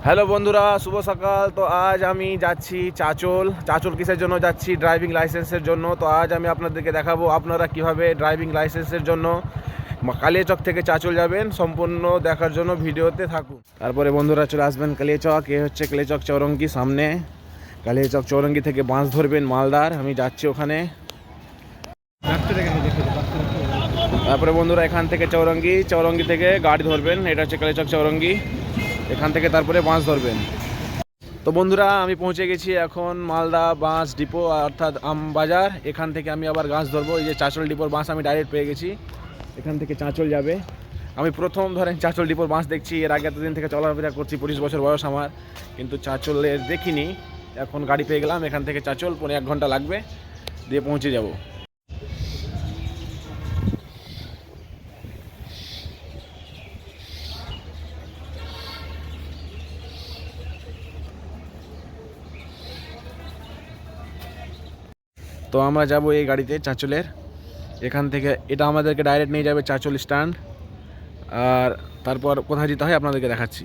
Hello বন্ধুরা, শুভ সকাল। তো আজ আমি যাচ্ছি চাচল কিসের জন্য যাচ্ছি? ড্রাইভিং লাইসেন্সের জন্য। তো আজ আমি আপনাদেরকে দেখাবো আপনারা কিভাবে ড্রাইভিং লাইসেন্সের জন্য কালিয়াচক থেকে চাচল যাবেন। সম্পূর্ণ দেখার জন্য ভিডিওতে থাকুন। তারপরে বন্ধুরা চলে আসবেন কালিয়াচক। এ হচ্ছে কালিয়াচক চৌরঙ্গি সামনে। কালিয়াচক চৌরঙ্গি থেকে বাস ধরবেন মালদার। আমি যাচ্ছি ওখানে। তারপরে বন্ধুরা এখান থেকে চৌরঙ্গি থেকে গাড়ি ধরবেন। এটা হচ্ছে কালিয়াচক চৌরঙ্গি। এখান থেকে তারপরে বাস ধরবেন। তো বন্ধুরা আমি পৌঁছে গেছি এখন মালদা বাস ডিপো, অর্থাৎ আমবাজার। এখান থেকে আমি আবার বাস ধরবো। এই যে চাচল ডিপোর বাস আমি ডাইরেক্ট পেয়ে গেছি। এখান থেকে চাচল যাবে। আমি প্রথম ধরেন চাচল ডিপোর বাস দেখছি। এর আগে এতদিন থেকে চলাফেরা করছি, 25 বছর বয়স আমার, কিন্তু চাচলের দেখিনি। এখন গাড়ি পেয়ে গেলাম। এখান থেকে চাচল 1.5 ঘন্টা লাগবে, দিয়ে পৌঁছে যাব। তো আমরা যাব এই গাড়িতে চাচলের। এখান থেকে এটা আমাদেরকে ডাইরেক্ট নিয়ে যাবে চাচল স্ট্যান্ড। আর তারপর কোথায় যেতে হয় আপনাদেরকে দেখাচ্ছি।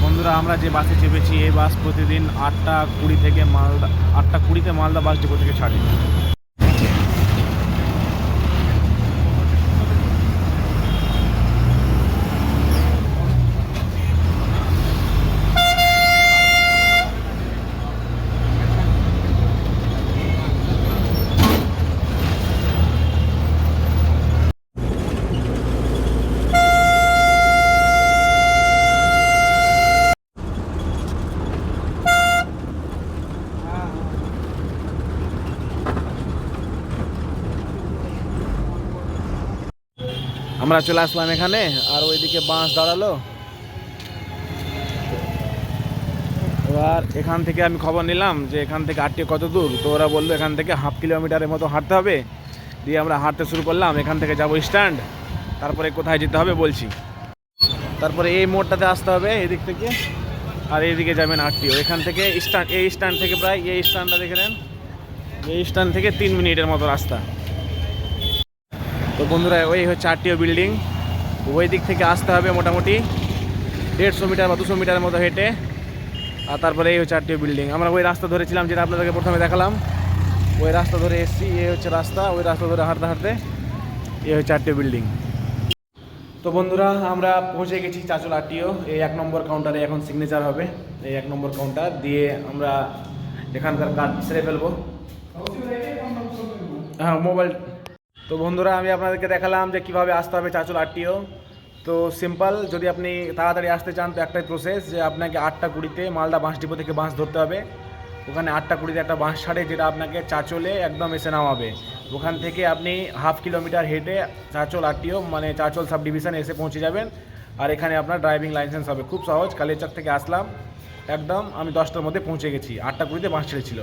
বন্ধুরা আমরা যে বাসে চেপেছি, এই বাস প্রতিদিন 8টা 20 মালদা বাস ডিপো থেকে ছাড়ে। আমরা চলে আসলাম এখানে, আর ওইদিকে বাস দাঁড়ালো। এবার এখান থেকে আমি খবর নিলাম যে এখান থেকে আটটিও কত দূর। তো ওরা বললো এখান থেকে 1/2 কিলোমিটারের মতো হাঁটতে হবে। দিয়ে আমরা হাঁটতে শুরু করলাম। এখান থেকে যাব স্ট্যান্ড, তারপরে কোথায় যেতে হবে বলছি। তারপরে এই মোড়টাতে আসতে হবে এদিক থেকে, আর এইদিকে যাবেন আটটিও। এখান থেকে এই স্ট্যান্ড থেকে প্রায় এই স্ট্যান্ডটা দেখে নেন, এই স্ট্যান্ড থেকে 3 মিনিটের মতো রাস্তা। তো বন্ধুরা ওই হচ্ছে আরটিও বিল্ডিং। ওই দিক থেকে আসতে হবে মোটামুটি 150 মিটার বা 200 মিটারের মতো হেঁটে। আর তারপরে এই হচ্ছে আরটিও বিল্ডিং। আমরা ওই রাস্তা ধরেছিলাম যেটা আপনাদেরকে প্রথমে দেখালাম, ওই রাস্তা ধরে এসেছি। এই হচ্ছে রাস্তা, ওই রাস্তা ধরে হাঁটতে হাঁটতে এই হচ্ছে আরটিও বিল্ডিং। তো বন্ধুরা আমরা পৌঁছে গেছি চাচল আরটিও। এই 1 নম্বর কাউন্টারে এখন সিগনেচার হবে। এই 1 নম্বর কাউন্টার দিয়ে আমরা এখানকার কাজ সেরে ফেলবো। হ্যাঁ, মোবাইল। তো বন্ধুরা আমি আপনাদেরকে দেখালাম যে কিভাবে আসতে হবে চাচল আরটিও। তো সিম্পল, যদি আপনি তাড়াতাড়ি আসতে চান তো একটাই প্রসেস, যে আপনাকে 8টা 20-তে মালদা বাস ডিপো থেকে বাস ধরতে হবে। ওখানে 8টা 20-তে একটা বাস ছাড়ে, যেটা আপনাকে চাচলে একদম এসে নামাবে। ওখান থেকে আপনি 1/2 কিলোমিটার হেঁটে চাচল আরটিও মানে চাচল সাব ডিভিশন এসে পৌঁছে যাবেন। আর এখানে আপনার ড্রাইভিং লাইসেন্স হবে। খুব সহজ। কালিয়াচক থেকে আসলাম একদম, আমি 10টার মধ্যে পৌঁছে গেছি। 8টা 20-তে বাস ছেড়েছিল।